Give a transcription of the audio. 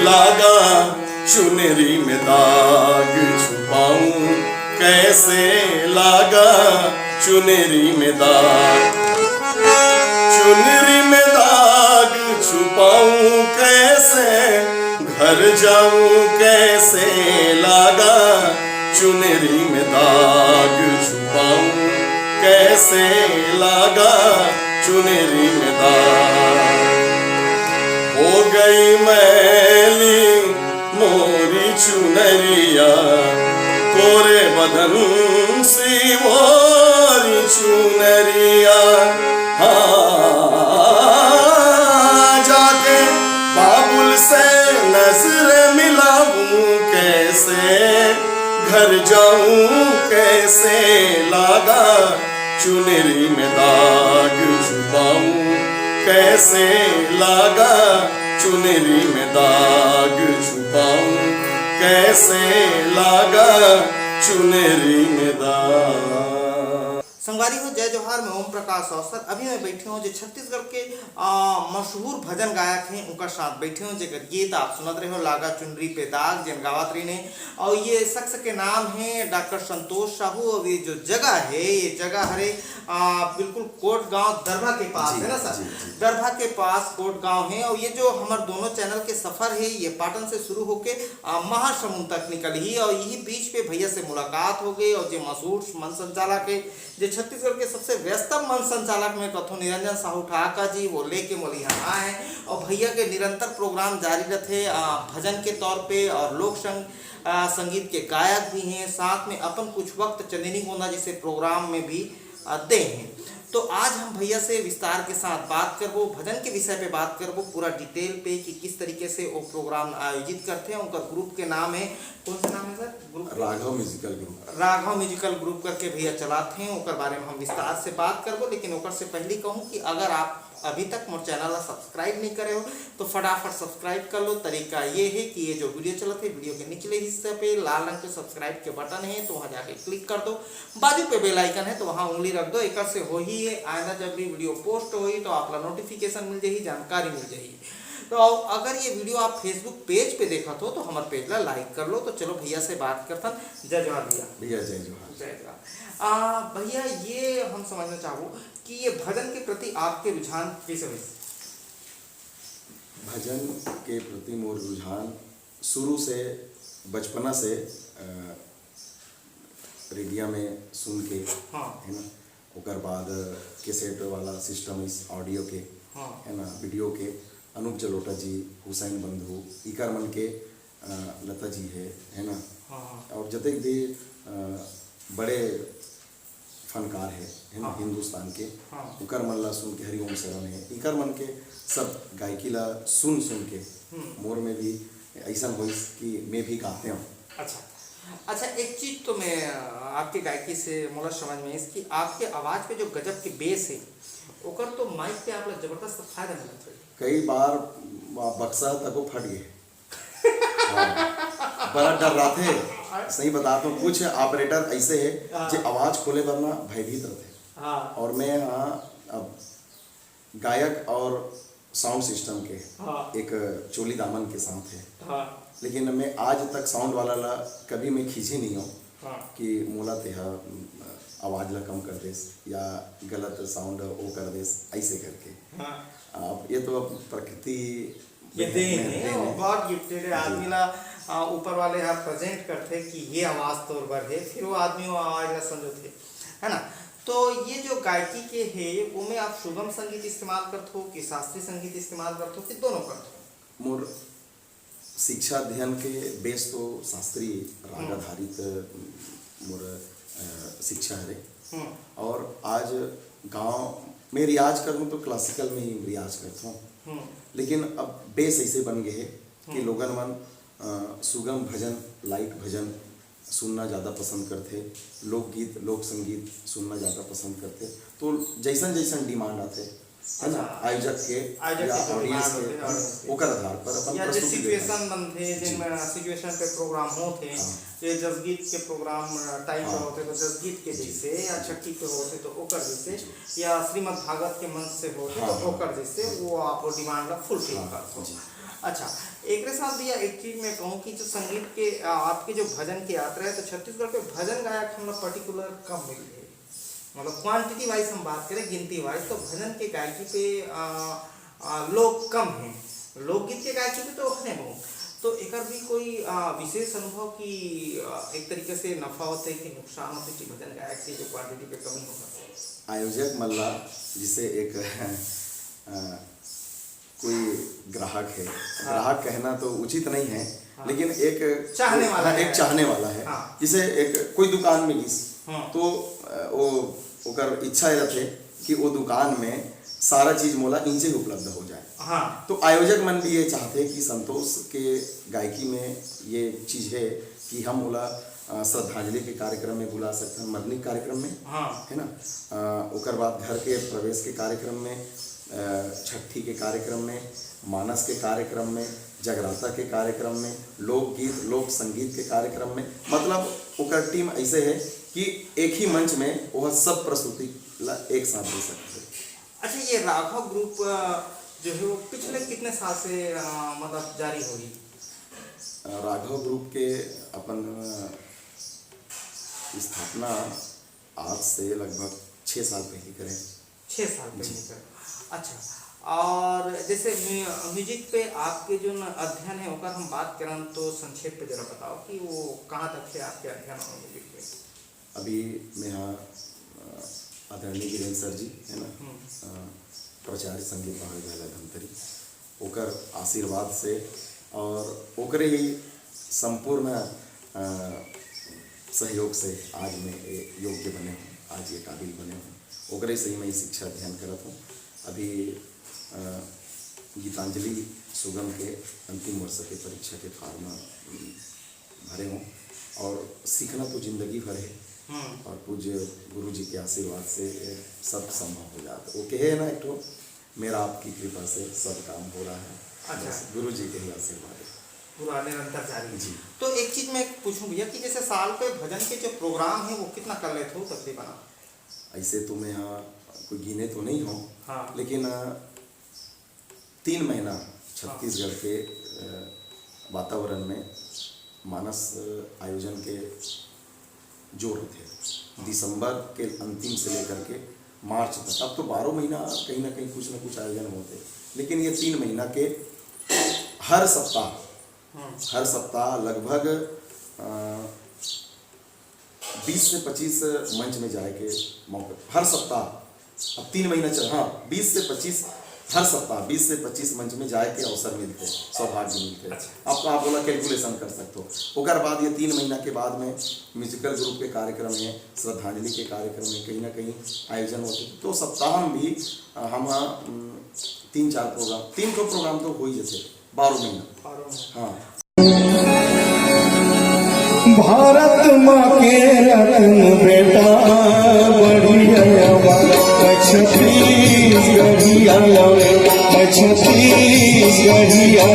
लागा चुनरी में दाग छुपाऊं कैसे, लागा चुनरी में दाग, चुनरी में दाग छुपाऊं कैसे, घर जाऊं कैसे, लागा चुनरी में दाग छुपाऊं कैसे, लागा चुनरी में दाग। हो गई मैली मोरी चुनरिया, कोरे बदन सी मोरी चुनरिया, जाके बाबुल से नजर मिलाऊं कैसे, घर जाऊं कैसे, लागा चुनरी में दाग छुपाऊं कैसे, लागा चुनरी में दाग छुपाऊं कैसे, लागा चुनरी में दाग। संगवारी हो जय जोहार में ओम प्रकाश अवसर। अभी मैं बैठे हूँ जो छत्तीसगढ़ के मशहूर भजन गायक हैं उनका साथ बैठे हूँ जेकर गीत आप सुनत रहे हो लागा चुनरी पे दाग जिन गावत रही ने। और ये शख्स के नाम है डॉक्टर संतोष साहू। और ये जो जगह है ये जगह हरे बिल्कुल कोट गांव दरभा के पास है ना सर, दरभा के पास कोट गांव है। और ये जो हमारे दोनों चैनल के सफर है ये पाटन से शुरू होके महासमुंद तक निकल ही। और यही बीच पे भैया से मुलाकात हो गई। और जो मशहूर मन संचालक है जो छत्तीसगढ़ के सबसे व्यस्तम मन संचालक में कथो निरंजन साहू ठाका जी वो लेके मोली यहाँ आए। और भैया के निरंतर प्रोग्राम जारी रहते भजन के तौर पे और लोक संगीत के गायक भी हैं, साथ में अपन कुछ वक्त चंदेनी गोंदा जैसे प्रोग्राम में भी दे हैं। तो आज हम भैया से विस्तार के साथ बात करबो, भजन के विषय पे बात करबो पूरा डिटेल पे कि किस तरीके से वो प्रोग्राम आयोजित करते हैं। उनका ग्रुप के नाम है, कौन सा नाम है sir? Group Raghav musical group, Raghav musical group करके भैया चलाते हैं। उनके बारे में हम विस्तार से बात करबो। लेकिन ओकर से पहले कहूँ कि अगर आप अभी तक मोर चैनल ला सब्सक्राइब नहीं करे हो तो फटाफट सब्सक्राइब कर लो। तरीका ये है कि ये जो वीडियो चलत है वीडियो के निचले हिस्से पे लाल रंग के सब्सक्राइब के बटन है तो वहाँ जाके क्लिक कर दो। बाजू पे बेल आइकन है तो वहाँ उंगली रख दो। एक से हो ही है आइंदा जब भी वीडियो पोस्ट होगी तो आप नोटिफिकेशन मिल जाएगी, जानकारी मिल जाएगी। तो अगर ये वीडियो आप फेसबुक पेज पे देखा तो हमारे पेज ला लाइक कर लो। तो चलो भैया से बात करता। जय जोहार भैया। भैया जय जोहार। जय जोहार। भैया ये हम समझना चाहूँ कि ये भजन के प्रति आपके रुझान कैसे हुए? भजन के प्रति मोर रुझान शुरू से बचपना से रेडियो में सुन के है ना, ओकर बाद कैसेट वाला सिस्टम इस ऑडियो के है ना, वीडियो के अनूप जलोटा जी, हुसैन बंधु, इकर मन के लता जी है ना, और जतक भी बड़े फनकार है ना हिंदुस्तान के, उकर मन ला सुन के हरिओम शरण है, इकर मन के सब गायकी ला सुन के मोर में भी ऐसा हो कि मैं भी गाते हूँ। अच्छा, एक चीज तो मैं आपकी गायकी से मोला समझ में इसकी आपके आवाज पे जो गजब के बेस है ओकर तो माइक पे आप लोग जबरदस्त फायदा मिलता है। कई बार बक्सा तक फट गए बड़ा डर रहा थे, सही बताता हूँ। कुछ ऑपरेटर ऐसे है जो आवाज खोले वरना भयभीत रहते। और मैं अब गायक और साउंड सिस्टम के एक चोली दामन के साथ है। लेकिन मैं आज तक साउंड वाला ला कभी मैं खींची नहीं हूँ कि मोला तेहा आवाज ला कम कर देस या गलत साउंड वो कर देस ऐसे करके। अब ये तो प्रकृति ये देन है, गॉड गिफ्टेड है। आदमी ला ऊपर वाले हाथ प्रेजेंट करते कि ये आवाज तौर पर है, फिर वो आदमी वो आवाज ला समझते है ना। तो ये जो गायकी के है वो में आप सुगम संगीत इस्तेमाल करते हो कि शास्त्रीय संगीत इस्तेमाल करते हो कि दोनों करते हो? मोर शिक्षा अध्ययन के बेस तो शास्त्रीय राग आधारित मोर शिक्षा है। और आज गांव में रियाज करूँ तो क्लासिकल में ही रियाज करता हूँ। लेकिन अब बेस ऐसे बन गए है कि लोगन मन सुगम भजन, लाइट भजन सुनना ज़्यादा पसंद करते, लोकगीत, लोक संगीत सुनना ज़्यादा पसंद करते। तो जैसन जैसन डिमांड आते है ना, आयोजक के या ऑडियंस के ओकर आधार पर अपन या प्रस्तुति सिचुएशन बनते जिन सिचुएशन पे प्रोग्राम होते ये जसगीत के प्रोग्राम टाइम पे होते तो जसगीत के जैसे, या छठी पे होते तो ओकर जैसे, या श्रीमद् भागवत के मंच से होते तो ओकर जैसे वो आप डिमांड ला फुलफिल करते। अच्छा, एक साथ भैया एक चीज मैं कहूँ कि जो संगीत के आपके जो भजन की यात्रा है, तो छत्तीसगढ़ के भजन गायक हम लोग पर्टिकुलर कम मिल गए, मतलब क्वांटिटी वाइज हम बात करें, गिनती वाइज, तो भजन के गायकी पे लोग कम हैं, लोकगीत के गायकी पे तो है बहुत। तो एक भी कोई विशेष अनुभव की एक तरीके से नफा होते कि नुकसान होते कि भजन गायक की जो क्वांटिटी पे कमी होगा? आयोजक मल्ला जिसे एक कोई ग्राहक है, ग्राहक कहना तो उचित नहीं है, लेकिन एक चाहने वाला एक चाहने वाला है, जिसे एक कोई दुकान में गिस तो वो ओकर इच्छा रहते कि वो दुकान में सारा चीज मोला इंचे उपलब्ध हो जाए। तो आयोजक मन भी ये चाहते कि संतोष के गायकी में ये चीज है कि हम बोला श्रद्धांजलि के कार्यक्रम में बुला सकते हैं, मरनी कार्यक्रम में, है ना, ओकर बाद घर के प्रवेश के कार्यक्रम में, छठी के कार्यक्रम में, मानस के कार्यक्रम में, जगराता के कार्यक्रम में, लोकगीत लोक संगीत के कार्यक्रम में, मतलब ओकर टीम ऐसे है कि एक ही मंच में वह सब प्रस्तुति एक साथ दे सकते हैं। अच्छा, ये राघव ग्रुप जो है वो पिछले कितने साल से मतलब जारी होगी? राघव ग्रुप के अपन स्थापना आज से लगभग 6 साल पहले करें। 6 साल पहले करें, अच्छा। और जैसे म्यूजिक पे आपके जो अध्ययन है ओकर हम बात करें तो संक्षेप पे जरा बताओ कि वो कहाँ तक है आपके अध्ययन और म्यूजिक पे? अभी मैं यहाँ आदरणीय वीरेंद्र सर जी है ना, प्राचार्य संगीत महाविद्यालय धमतरी, ओकर आशीर्वाद से और ओकरे ही संपूर्ण सहयोग से आज मैं योग्य बने हूँ, आज ये काबिल बने हूँ, ओकरे से ही मैं शिक्षा अध्ययन करत हूँ। अभी गीतांजलि सुगम के अंतिम वर्ष के परीक्षा के फॉर्म भरे हूँ और सीखना तो जिंदगी भर है और पूज्य गुरु जी के आशीर्वाद से सब संभव हो जाता है। वो कहे ना एक तो मेरा आपकी कृपा से सब काम हो रहा है। अच्छा, गुरु जी के ही आशीर्वाद है, पूरा निरंतर जारी जी। तो एक चीज मैं पूछूं भैया कि जैसे साल पे भजन के जो प्रोग्राम है वो कितना कर लेते हो तकरीबन? ऐसे तो मैं यहाँ कोई गिने तो नहीं हूँ, लेकिन 3 महीना छत्तीसगढ़ के वातावरण में मानस आयोजन के जोर थे। दिसंबर के अंतिम से लेकर के मार्च तक, अब तो 12 महीना कहीं ना कहीं कुछ ना कुछ आयोजन होते, लेकिन ये 3 महीना के हर सप्ताह लगभग 20 से 25 मंच में जाए के मौके, हर सप्ताह, अब 3 महीना चल, 20 से 25 हर सप्ताह 20 से 25 मंच में जाए के अवसर मिलते, सौभाग्य मिलते। आपको आप बोला कैलकुलेशन कर सकते हो। ओकर बाद ये 3 महीना के बाद में म्यूजिकल ग्रुप के कार्यक्रम में, श्रद्धांजलि के कार्यक्रम में कहीं ना कहीं आयोजन होते, तो सप्ताह में भी हम 3-4 प्रोग्राम, 3 प्रोग्राम तो हो ही जाते 12 महीना। हाँ, भारत माँ के रत्न बेटा बढ़िया छत्तीसगढ़िया छत्तीसगढ़िया